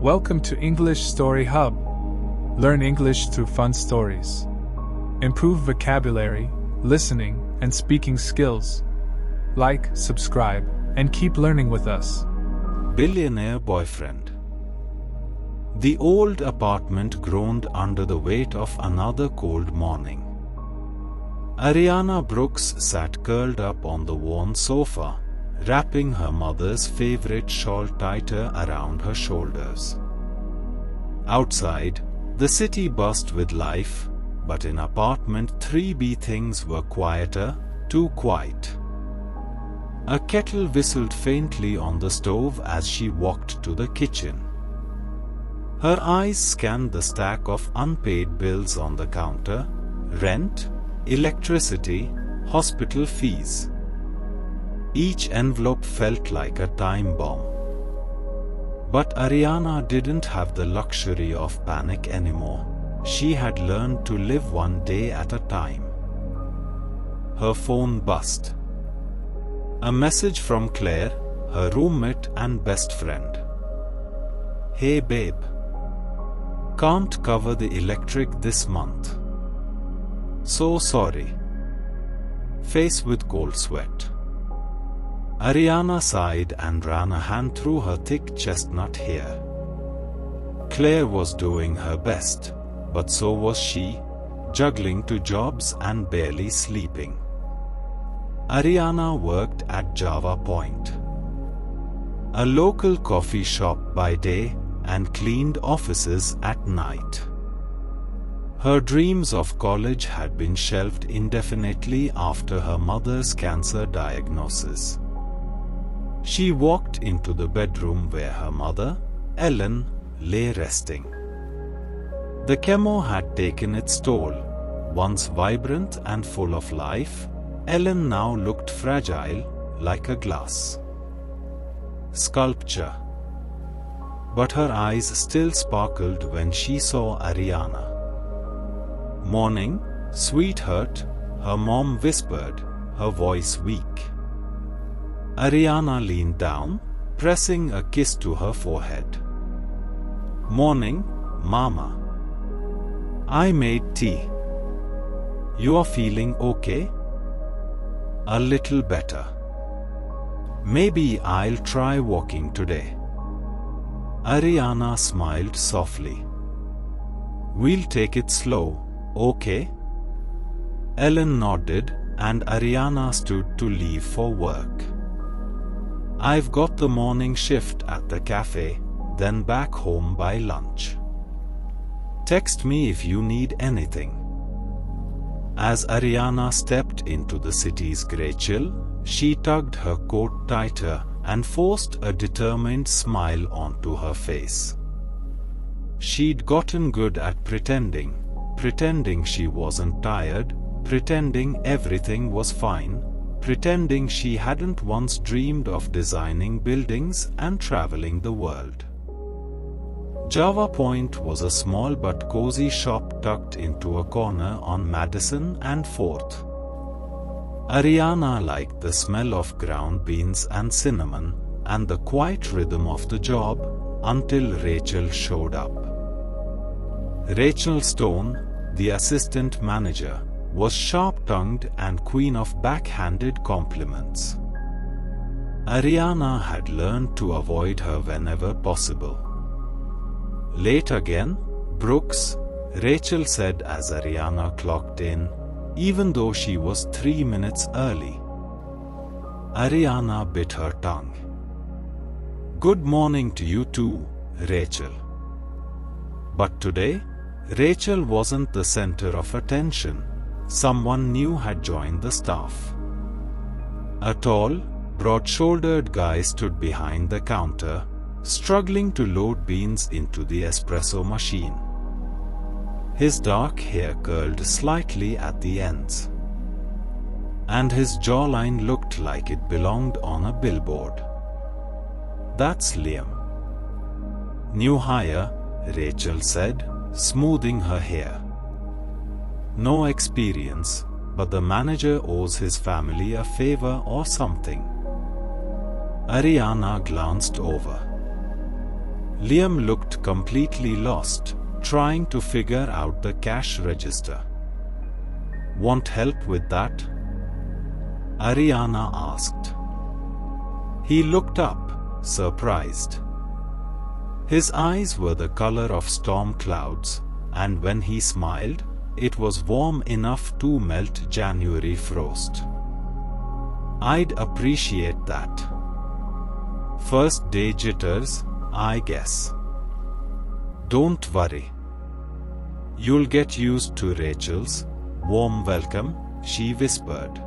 Welcome to English Story Hub. Learn English through fun stories. Improve vocabulary, listening, and speaking skills. Like, subscribe, and keep learning with us. Billionaire boyfriend. The old apartment groaned under the weight of another cold morning. Ariana Brooks sat curled up on the worn sofa, wrapping her mother's favorite shawl tighter around her shoulders. Outside, the city buzzed with life, but in apartment 3B things were quieter, too quiet. A kettle whistled faintly on the stove as she walked to the kitchen. Her eyes scanned the stack of unpaid bills on the counter: rent, electricity, hospital fees. Each envelope felt like a time bomb. But Ariana didn't have the luxury of panic anymore. She had learned to live one day at a time. Her phone buzzed. A message from Claire, her roommate and best friend. "Hey babe. Can't cover the electric this month. So sorry." Face with cold sweat. Ariana sighed and ran a hand through her thick chestnut hair. Claire was doing her best, but so was she, juggling 2 jobs and barely sleeping. Ariana worked at Java Point, a local coffee shop by day, and cleaned offices at night. Her dreams of college had been shelved indefinitely after her mother's cancer diagnosis. She walked into the bedroom where her mother, Ellen, lay resting. The chemo had taken its toll. Once vibrant and full of life, Ellen now looked fragile, like a glass sculpture. But her eyes still sparkled when she saw Ariana. "Morning, sweetheart," her mom whispered, her voice weak. Ariana leaned down, pressing a kiss to her forehead. "Morning, Mama. I made tea. You are feeling okay?" "A little better. Maybe I'll try walking today." Ariana smiled softly. "We'll take it slow, okay?" Ellen nodded, and Ariana stood to leave for work. "I've got the morning shift at the cafe, then back home by lunch. Text me if you need anything." As Ariana stepped into the city's grey chill, she tugged her coat tighter and forced a determined smile onto her face. She'd gotten good at pretending she wasn't tired, pretending everything was fine, pretending she hadn't once dreamed of designing buildings and traveling the world. Java Point was a small but cozy shop tucked into a corner on Madison and 4th. Ariana liked the smell of ground beans and cinnamon, and the quiet rhythm of the job, until Rachel showed up. Rachel Stone, the assistant manager, was sharp-tongued and queen of backhanded compliments. Ariana had learned to avoid her whenever possible. "Late again, Brooks?" Rachel said as Ariana clocked in, even though she was 3 minutes early. Ariana bit her tongue. "Good morning to you too, Rachel." But today, Rachel wasn't the center of attention. Someone new had joined the staff. A tall, broad-shouldered guy stood behind the counter, struggling to load beans into the espresso machine. His dark hair curled slightly at the ends, and his jawline looked like it belonged on a billboard. "That's Liam. New hire," Rachel said, smoothing her hair. "No experience, but the manager owes his family a favor or something." Ariana glanced over. Liam looked completely lost, trying to figure out the cash register. "Want help with that?" Ariana asked. He looked up, surprised. His eyes were the color of storm clouds, and when he smiled, it was warm enough to melt January frost. "I'd appreciate that. First day jitters, I guess." "Don't worry. You'll get used to Rachel's warm welcome," she whispered.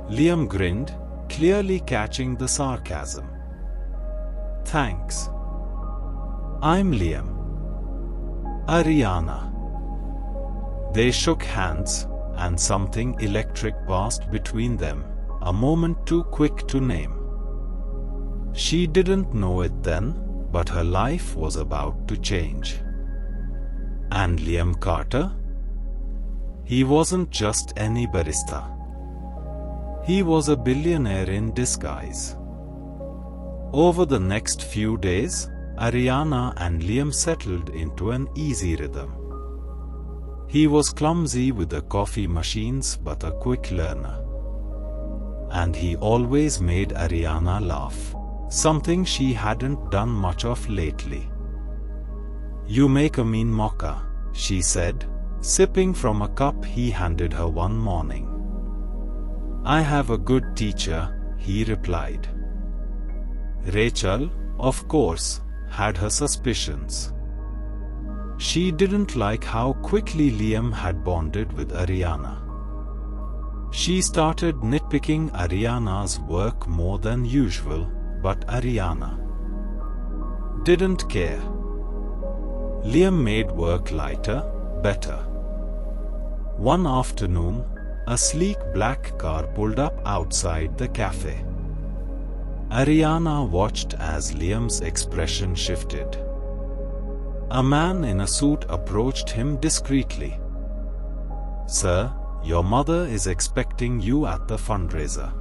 Liam grinned, clearly catching the sarcasm. "Thanks. I'm Liam. Ariana." They shook hands, and something electric passed between them, a moment too quick to name. She didn't know it then, but her life was about to change. And Liam Carter? He wasn't just any barista. He was a billionaire in disguise. Over the next few days, Ariana and Liam settled into an easy rhythm. He was clumsy with the coffee machines but a quick learner. And he always made Ariana laugh, something she hadn't done much of lately. "You make a mean mocha," she said, sipping from a cup he handed her one morning. "I have a good teacher," he replied. Rachel, of course, had her suspicions. She didn't like how quickly Liam had bonded with Ariana. She started nitpicking Ariana's work more than usual, but Ariana didn't care. Liam made work lighter, better. One afternoon, a sleek black car pulled up outside the cafe. Ariana watched as Liam's expression shifted. A man in a suit approached him discreetly. "Sir, your mother is expecting you at the fundraiser."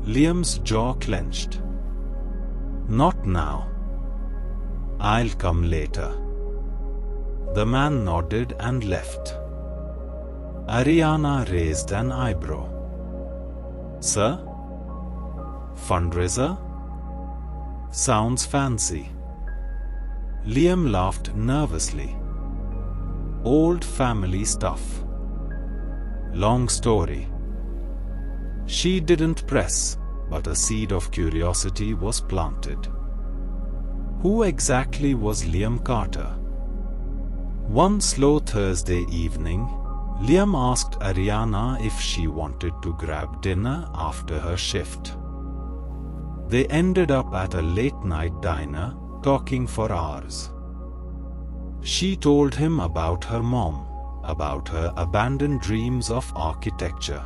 Liam's jaw clenched. "Not now. I'll come later." The man nodded and left. Ariana raised an eyebrow. "Sir? Fundraiser? Sounds fancy." Liam laughed nervously. "Old family stuff. Long story." She didn't press, but a seed of curiosity was planted. Who exactly was Liam Carter? One slow Thursday evening, Liam asked Ariana if she wanted to grab dinner after her shift. They ended up at a late-night diner, talking for hours. She told him about her mom, about her abandoned dreams of architecture.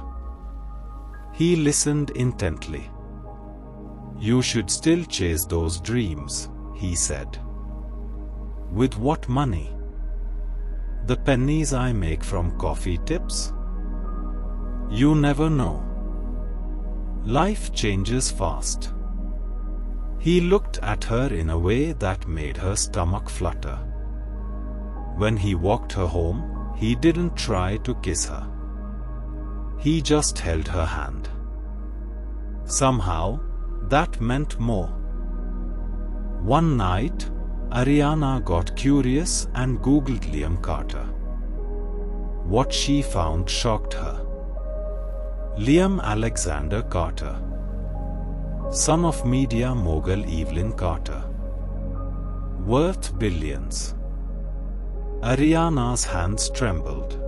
He listened intently. "You should still chase those dreams," he said. "With what money?" "The pennies I make from coffee tips?" "You never know. Life changes fast." He looked at her in a way that made her stomach flutter. When he walked her home, he didn't try to kiss her. He just held her hand. Somehow, that meant more. One night, Ariana got curious and Googled Liam Carter. What she found shocked her. Liam Alexander Carter, son of media mogul Evelyn Carter, worth billions. Ariana's hands trembled.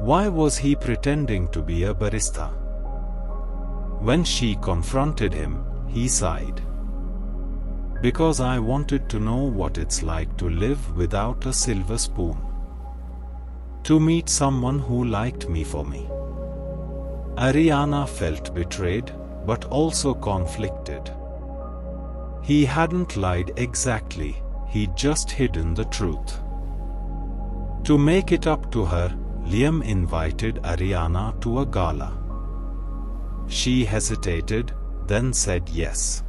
Why was he pretending to be a barista? When she confronted him, he sighed. "Because I wanted to know what it's like to live without a silver spoon. To meet someone who liked me for me." Ariana felt betrayed, but also conflicted. He hadn't lied exactly, he'd just hidden the truth. To make it up to her, Liam invited Ariana to a gala. She hesitated, then said yes.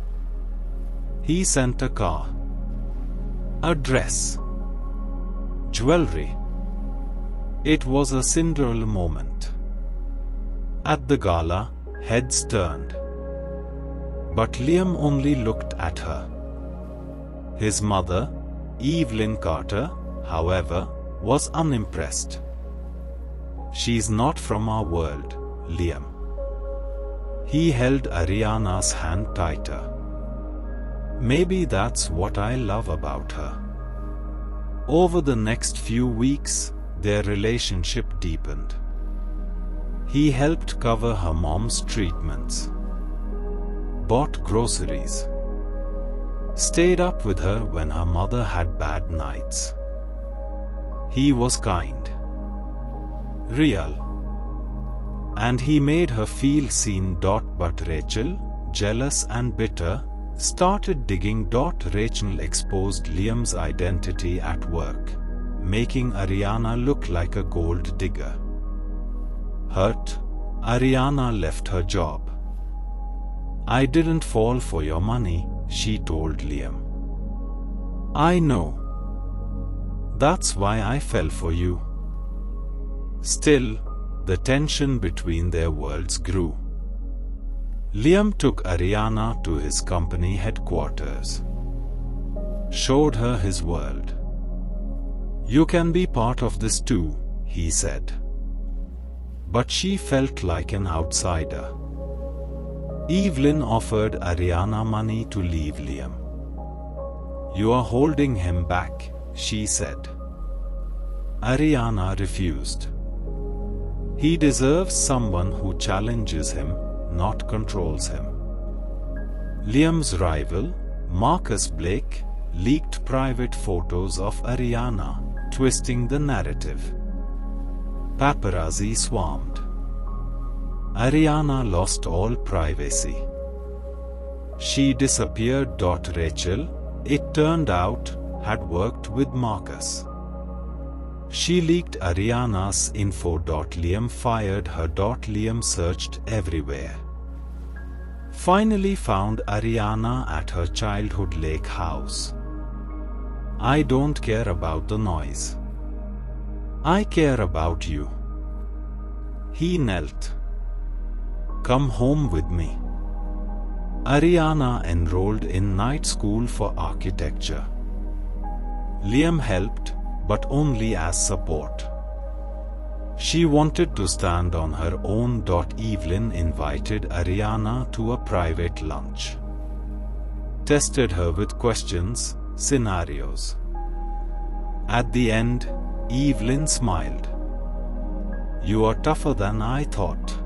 He sent a car, a dress, jewelry. It was a Cinderella moment. At the gala, heads turned. But Liam only looked at her. His mother, Evelyn Carter, however, was unimpressed. "She's not from our world, Liam." He held Ariana's hand tighter. "Maybe that's what I love about her." Over the next few weeks, their relationship deepened. He helped cover her mom's treatments, bought groceries, stayed up with her when her mother had bad nights. He was kind, real, and he made her feel seen. But Rachel, jealous and bitter, started digging. Rachel exposed Liam's identity at work, making Ariana look like a gold digger. Hurt, Ariana left her job. "I didn't fall for your money," she told Liam. "I know. That's why I fell for you." Still, the tension between their worlds grew. Liam took Ariana to his company headquarters, showed her his world. "You can be part of this too," he said. But she felt like an outsider. Evelyn offered Ariana money to leave Liam. "You are holding him back," she said. Ariana refused. "He deserves someone who challenges him, not controls him." Liam's rival, Marcus Blake, leaked private photos of Ariana, twisting the narrative. Paparazzi swarmed. Ariana lost all privacy. She disappeared. Rachel, it turned out, had worked with Marcus. She leaked Ariana's info. Liam fired her. Liam searched everywhere. Finally found Ariana at her childhood lake house. "I don't care about the noise. I care about you." He knelt. "Come home with me." Ariana enrolled in night school for architecture. Liam helped, but only as support. She wanted to stand on her own. Evelyn invited Ariana to a private lunch, tested her with questions, scenarios. At the end, Evelyn smiled. "You are tougher than I thought."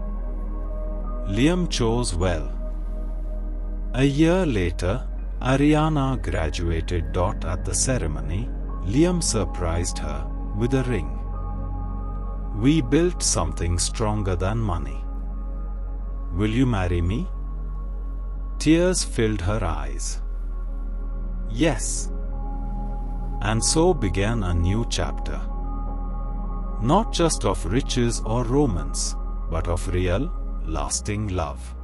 Liam chose well. A year later, Ariana graduated. At the ceremony, Liam surprised her with a ring. "We built something stronger than money. Will you marry me?" Tears filled her eyes. "Yes." And so began a new chapter. Not just of riches or romance, but of real, lasting love.